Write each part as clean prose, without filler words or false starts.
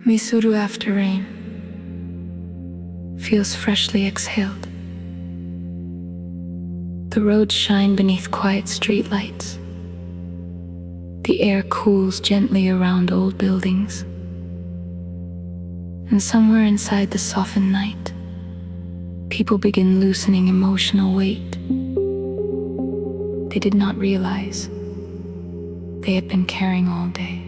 Mysuru After Rain feels freshly exhaled. The roads shine beneath quiet streetlights. The air cools gently around old buildings. And somewhere inside the softened night, people begin loosening emotional weight. They did not realize they had been carrying all day.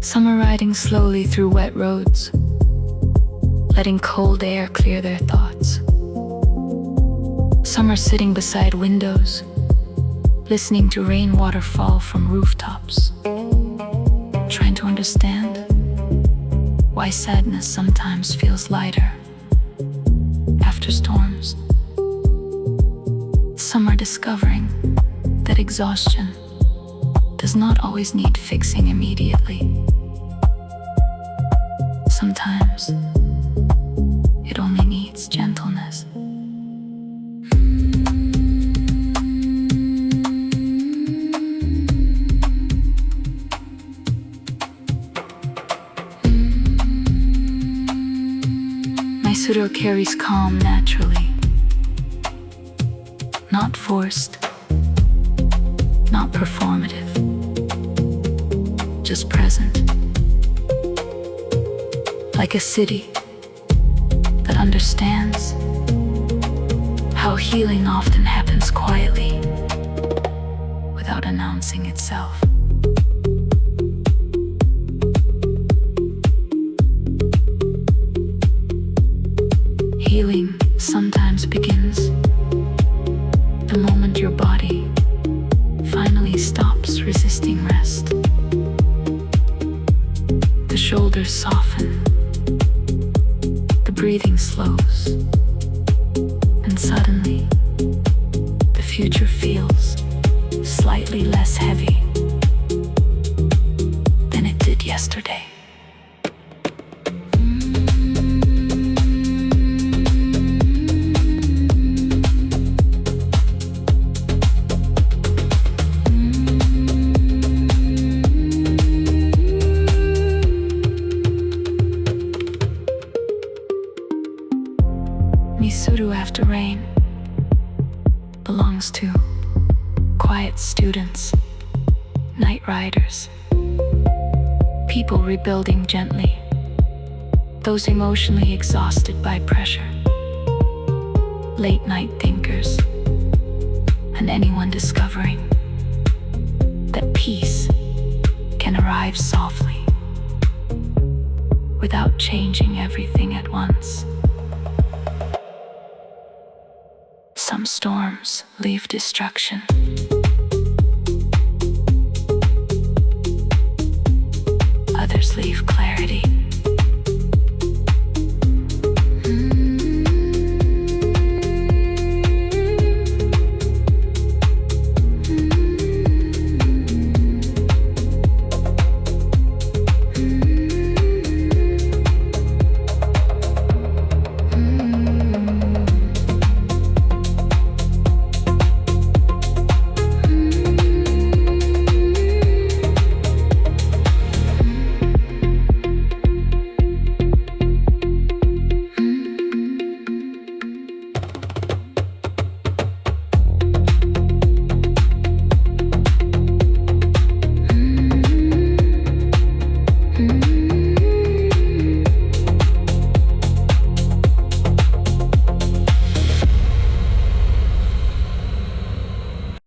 Some are riding slowly through wet roads, letting cold air clear their thoughts. Some are sitting beside windows, listening to rainwater fall from rooftops, trying to understand why sadness sometimes feels lighter after storms. Some are discovering that exhaustion does not always need fixing immediately. Sometimes it only needs gentleness. Mysuru carries calm naturally, not forced, not performative, just present. Like a city that understands how healing often happens quietly without announcing itself. Healing sometimes begins the moment your body finally stops resisting rest. The shoulders soften, the breathing slows, and suddenly the future feels slightly less heavy than it did yesterday. Mysuru After Rain belongs to quiet students, night riders, people rebuilding gently, those emotionally exhausted by pressure, late night thinkers, and anyone discovering that peace can arrive softly without changing everything at once. Some storms leave destruction.